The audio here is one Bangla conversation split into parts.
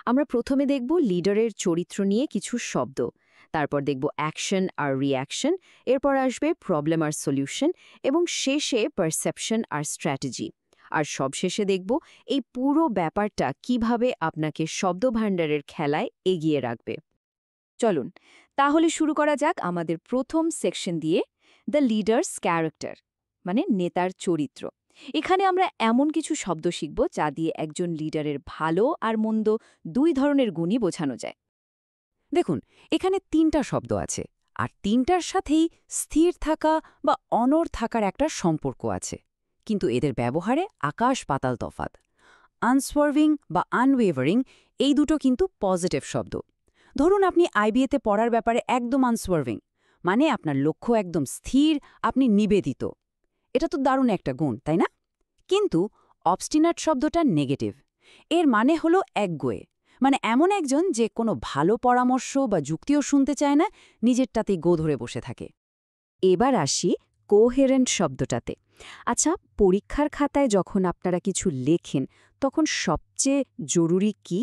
আমরা প্রথমে দেখব লিডারের চরিত্র নিয়ে কিছু শব্দ, তারপর দেখব অ্যাকশন আর রিঅ্যাকশন, এরপর আসবে প্রবলেম আর সলিউশন, এবং শেষে পারসেপশন আর স্ট্র্যাটেজি। আর সবশেষে দেখব এই পুরো ব্যাপারটা কিভাবে আপনাকে শব্দভাণ্ডারের খেলায় এগিয়ে রাখবে। চলুন তাহলে শুরু করা যাক আমাদের প্রথম সেকশন দিয়ে, দ্য লিডার্স ক্যারেক্টার, মানে নেতার চরিত্র। এখানে আমরা এমন কিছু শব্দ শিখব যা দিয়ে একজন লিডারের ভালো আর মন্দ দুই ধরনের গুণই বোঝানো যায়। দেখুন, এখানে ৩টা শব্দ আছে, আর ৩টার সাথেই স্থির থাকা বা অনড় থাকার একটা সম্পর্ক আছে, কিন্তু এদের ব্যবহারে আকাশ পাতাল তফাৎ। আনসোয়ার্ভিং বা আনওয়েভারিং, এই দুটো কিন্তু পজিটিভ শব্দ। ধরুন আপনি আইবিএতে পড়ার ব্যাপারে একদম আনসোয়ার্ভিং, মানে আপনার লক্ষ্য একদম স্থির, আপনি নিবেদিত। এটা তো দারুণ একটা গুণ, তাই না? কিন্তু অবস্টিনেট শব্দটা নেগেটিভ। এর মানে হলো একগুঁয়ে, মানে এমন একজন যে কোনো ভালো পরামর্শ বা যুক্তিও শুনতে চায় না, নিজেরটাতেই গো ধরে বসে থাকে। এবার আসি কোহেরেন্ট শব্দটাতে। আচ্ছা, পরীক্ষার খাতায় যখন আপনারা কিছু লেখেন, তখন সবচেয়ে জরুরি কি?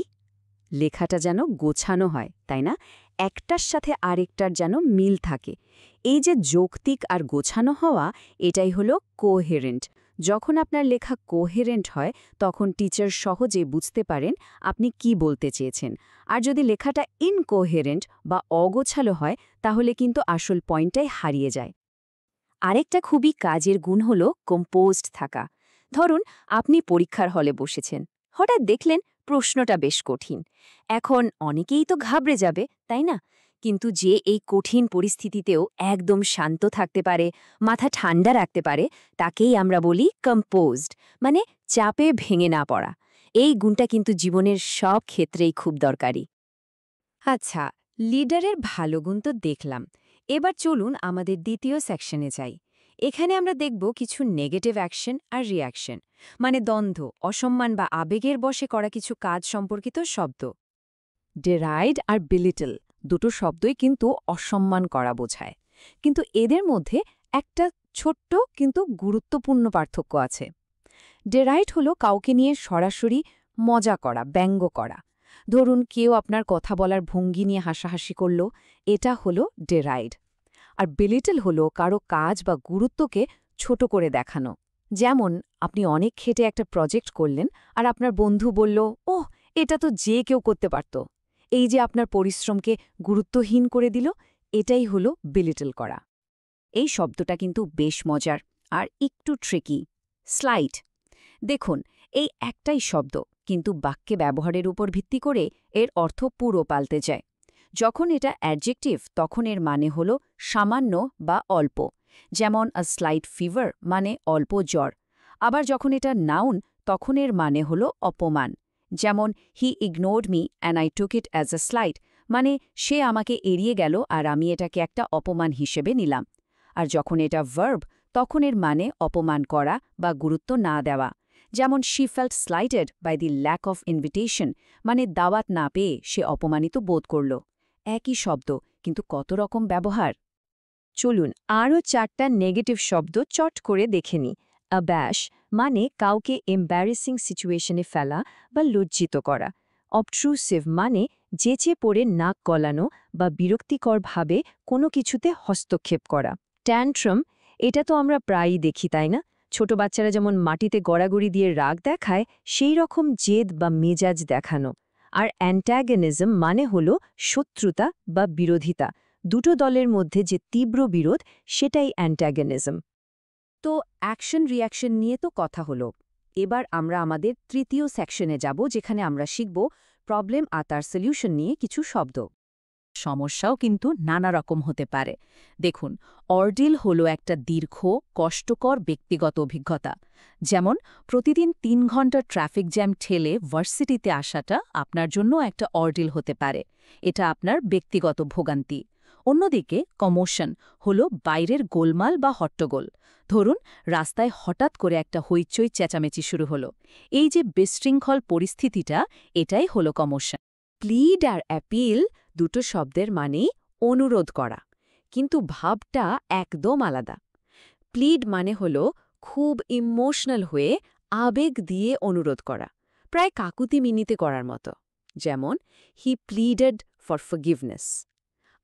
লেখাটা যেন গোছানো হয়, তাই না? একটার সাথে আরেকটার যেন মিল থাকে। এই যে যৌক্তিক আর গোছানো হওয়া, এটাই হলো কোহেরেন্ট। যখন আপনার লেখা কোহেরেন্ট হয়, তখন টিচার সহজে বুঝতে পারেন আপনি কি বলতে চেয়েছেন। আর যদি লেখাটা ইনকোহেরেন্ট বা অগোছালো হয়, তাহলে কিন্তু আসল পয়েন্টটাই হারিয়ে যায়। আরেকটা খুবই কাজের গুণ হল কম্পোজড থাকা। ধরুন আপনি পরীক্ষার হলে বসেছেন, হঠাৎ দেখলেন প্রশ্নটা বেশ কঠিন। এখন অনেকেই তো ঘাবড়ে যাবে, তাই না? কিন্তু যে এই কঠিন পরিস্থিতিতেও একদম শান্ত থাকতে পারে, মাথা ঠান্ডা রাখতে পারে, তাকেই আমরা বলি কম্পোজড, মানে চাপে ভেঙে না পড়া। এই গুণটা কিন্তু জীবনের সব ক্ষেত্রেই খুব দরকারি। আচ্ছা, লিডারের ভালো গুণ তো দেখলাম। এবার চলুন আমাদের দ্বিতীয় সেকশনে যাই। এখানে আমরা দেখব কিছু নেগেটিভ অ্যাকশন আর রিঅ্যাকশন, মানে দ্বন্দ্ব, অসম্মান বা আবেগের বশে করা কিছু কাজ সম্পর্কিত শব্দ। ডেরাইড আর বিলিটল দুটো শব্দই কিন্তু অসম্মান করা বোঝায়, কিন্তু এদের মধ্যে একটা ছোট্ট কিন্তু গুরুত্বপূর্ণ পার্থক্য আছে। ডেরাইড হলো কাউকে নিয়ে সরাসরি মজা করা, ব্যঙ্গ করা। ধরুন কেউ আপনার কথা বলার ভঙ্গি নিয়ে হাসাহাসি করল, এটা হলো ডেরাইড। আর বিলিটল হলো কারো কাজ বা গুরুত্বকে ছোট করে দেখানো। যেমন আপনি অনেক খেটে একটা প্রজেক্ট করলেন, আর আপনার বন্ধু বলল, ওহ, এটা তো যে কেউ করতে পারত। এই যে আপনার পরিশ্রমকে গুরুত্বহীন করে দিল, এটাই হলো বিলিটল করা। এই শব্দটা কিন্তু বেশ মজার আর একটু ট্রিকি। স্লাইড। দেখুন, এই একটাই শব্দ, কিন্তু বাক্যে ব্যবহারের উপর ভিত্তি করে এর অর্থ পুরো পাল্টে যায়। যখন এটা অ্যাডজেক্টিভ, তখন এর মানে হল সামান্য বা অল্প, যেমন আ স্লাইট ফিভার মানে অল্প জ্বর। আবার যখন এটা নাউন, তখন এর মানে হল অপমান, যেমন he ignored me and I took it as a slight, মানে সে আমাকে এড়িয়ে গেল আর আমি এটাকে একটা অপমান হিসেবে নিলাম। আর যখন এটা ভার্ব, তখন এর মানে অপমান করা বা গুরুত্ব না দেওয়া, যেমন she felt slighted by the lack of invitation, মানে দাওয়াত না পেয়ে সে অপমানিত বোধ করল। একই শব্দ, কিন্তু কত রকম ব্যবহার। চলুন আরও 4টা নেগেটিভ শব্দ চট করে দেখে নিই। অ্যাব্যাশ, মানে কাউকে এম্বারেসিং সিচুয়েশনে ফেলা বা লজ্জিত করা। অবট্রুসিভ, মানে যেচে পড়ে নাক গলানো বা বিরক্তিকরভাবে কোনো কিছুতে হস্তক্ষেপ করা। ট্যান্ট্রাম, এটা তো আমরা প্রায়ই দেখি, তাই না? ছোট বাচ্চারা যেমন মাটিতে গড়াগড়ি দিয়ে রাগ দেখায়, সেই রকম জেদ বা মেজাজ দেখানো। আর অ্যান্টাগনিজম মানে হল শত্রুতা বা বিরোধিতা, দুটো দলের মধ্যে যে তীব্র বিরোধ, সেটাই অ্যান্টাগনিজম। তো অ্যাকশন রিঅ্যাকশন নিয়ে তো কথা হলো। এবার আমরা আমাদের তৃতীয় সেকশনে যাব, যেখানে আমরা শিখব প্রবলেম আর তার সলিউশন নিয়ে কিছু শব্দ। সমস্যাও কিন্তু নানা রকম হতে পারে। দেখুন, অর্ডিল হলো একটা দীর্ঘ, কষ্টকর ব্যক্তিগত অভিজ্ঞতা। যেমন প্রতিদিন ৩ ঘন্টা ট্রাফিক জ্যাম ঠেলে ভার্সিটিতে আসাটা আপনার জন্য একটা অর্ডিল হতে পারে। এটা আপনার ব্যক্তিগত ভোগান্তি। অন্যদিকে কমোশন হলো বাইরের গোলমাল বা হট্টগোল। ধরুন রাস্তায় হঠাৎ করে একটা হইচই চেঁচামেচি শুরু হলো। এই যে বিশৃঙ্খল পরিস্থিতিটা, এটাই হলো কমোশন। প্লিড আর অ্যাপিল দুটো শব্দের মানেই অনুরোধ করা, কিন্তু ভাবটা একদম আলাদা। প্লিড মানে হল খুব ইমোশনাল হয়ে আবেগ দিয়ে অনুরোধ করা, প্রায় কাকুতি মিনিতে করার মতো। যেমন হি প্লিডেড ফর ফরগিভনেস।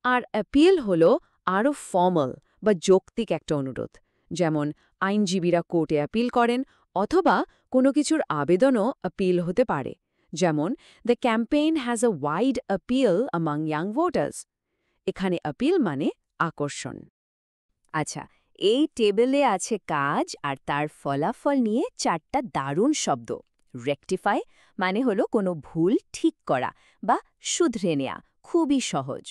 আর অ্যাপিল হল আরও ফর্মাল বা যৌক্তিক একটা অনুরোধ, যেমন আইনজীবীরা কোর্টে অ্যাপিল করেন, অথবা কোনো কিছুর আবেদনও অ্যাপিল হতে পারে, যেমন the campaign has a wide appeal among young voters. এখানে অ্যাপিল মানে আকর্ষণ। আচ্ছা, এই টেবিলে আছে কাজ আর তার ফলাফল নিয়ে 4টা দারুণ শব্দ। রেকটিফাই মানে হলো কোনো ভুল ঠিক করা বা শুধরে নেয়া, খুবই সহজ।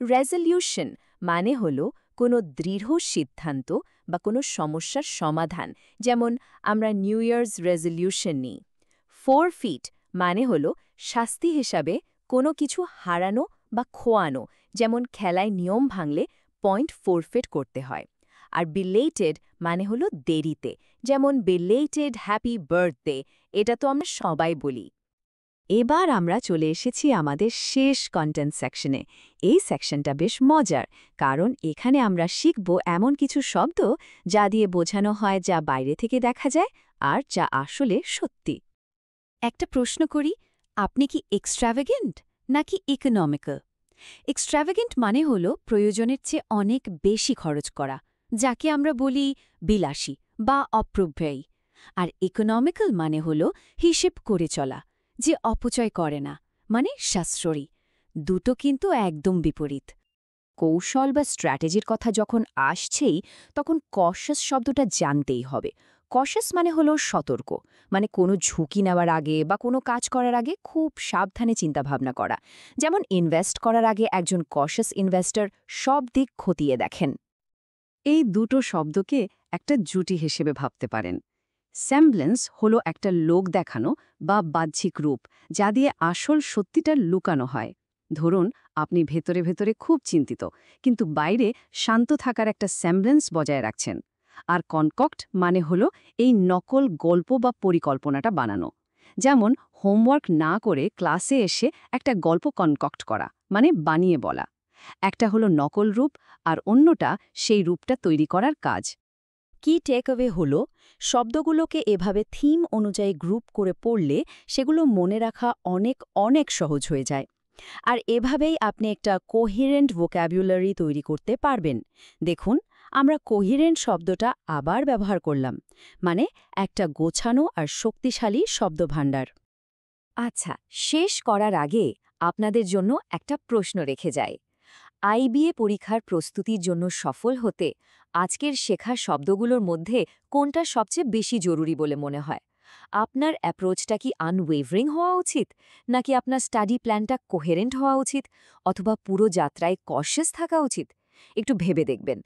রেজলিউশন মানে হলো কোনো দৃঢ় সিদ্ধান্ত বা কোনো সমস্যার সমাধান, যেমন আমরা নিউ ইয়ার্স রেজলিউশন নিই। ফোরফিট মানে হলো শাস্তি হিসাবে কোনো কিছু হারানো বা খোয়ানো, যেমন খেলায় নিয়ম ভাঙলে পয়েন্ট ফোরফিট করতে হয়। আর বিলেটেড মানে হলো দেরিতে, যেমন বিলেটেড হ্যাপি বার্থডে, এটা তো আমরা সবাই বলি। এবার আমরা চলে এসেছি আমাদের শেষ কন্টেন্ট সেকশনে। এই সেকশনটা বেশ মজার, কারণ এখানে আমরা শিখব এমন কিছু শব্দ যা দিয়ে বোঝানো হয় যা বাইরে থেকে দেখা যায় আর যা আসলে সত্যি। একটা প্রশ্ন করি, আপনি কি এক্সট্রাভেগেন্ট নাকি ইকোনমিক্যাল? এক্সট্রাভেগেন্ট মানে হলো প্রয়োজনের চেয়ে অনেক বেশি খরচ করা, যাকে আমরা বলি বিলাসী বা অপ্রব্যয়ী। আর ইকোনমিক্যাল মানে হলো হিসেব করে চলা, যে অপচয় করে না, মানে সাশ্রয়ী। দুটো কিন্তু একদম বিপরীত। কৌশল বা স্ট্র্যাটেজির কথা যখন আসছেই, তখন কশাস শব্দটা জানতেই হবে। কশাস মানে হলো সতর্ক, মানে কোনো ঝুঁকি নেওয়ার আগে বা কোনো কাজ করার আগে খুব সাবধানে চিন্তাভাবনা করা। যেমন ইনভেস্ট করার আগে একজন কশাস ইনভেস্টর সব দিক খতিয়ে দেখেন। এই দুটো শব্দকে একটা জুটি হিসেবে ভাবতে পারেন। স্যামব্লেন্স হলো একটা লোক দেখানো বা বাহ্যিক রূপ, যা দিয়ে আসল সত্যিটা লুকানো হয়। ধরুন, আপনি ভেতরে ভেতরে খুব চিন্তিত, কিন্তু বাইরে শান্ত থাকার একটা স্যামব্লেন্স বজায় রাখছেন। আর কনকক্ট মানে হলো এই নকল গল্প বা পরিকল্পনাটা বানানো। যেমন হোমওয়ার্ক না করে ক্লাসে এসে একটা গল্প কনকক্ট করা, মানে বানিয়ে বলা। একটা হলো নকল রূপ, আর অন্যটা সেই রূপটা তৈরি করার কাজ। কি টেকঅ্যাওয়ে হলো, শব্দগুলোকে এভাবে থিম অনুযায়ী গ্রুপ করে পড়লে সেগুলো মনে রাখা অনেক অনেক সহজ হয়ে যায়। আর এভাবেই আপনি একটা কোহেরেন্ট ভোক্যাবুলারি তৈরি করতে পারবেন। দেখুন, আমরা কোহেরেন্ট শব্দটা আবার ব্যবহার করলাম, মানে একটা গোছানো আর শক্তিশালী শব্দভাণ্ডার। আচ্ছা, শেষ করার আগে আপনাদের জন্য একটা প্রশ্ন রেখে যায়। আইবিএ পরীক্ষার প্রস্তুতির জন্য সফল হতে আজকের শেখা শব্দগুলোর মধ্যে কোনটা সবচেয়ে বেশি জরুরি বলে মনে হয়? আপনার অ্যাপ্রোচটা কি আনওয়েভারিং হওয়া উচিত, নাকি আপনার স্টাডি প্ল্যানটা কোহেরেন্ট হওয়া উচিত, অথবা পুরো যাত্রায় কশাস থাকা উচিত? একটু ভেবে দেখবেন।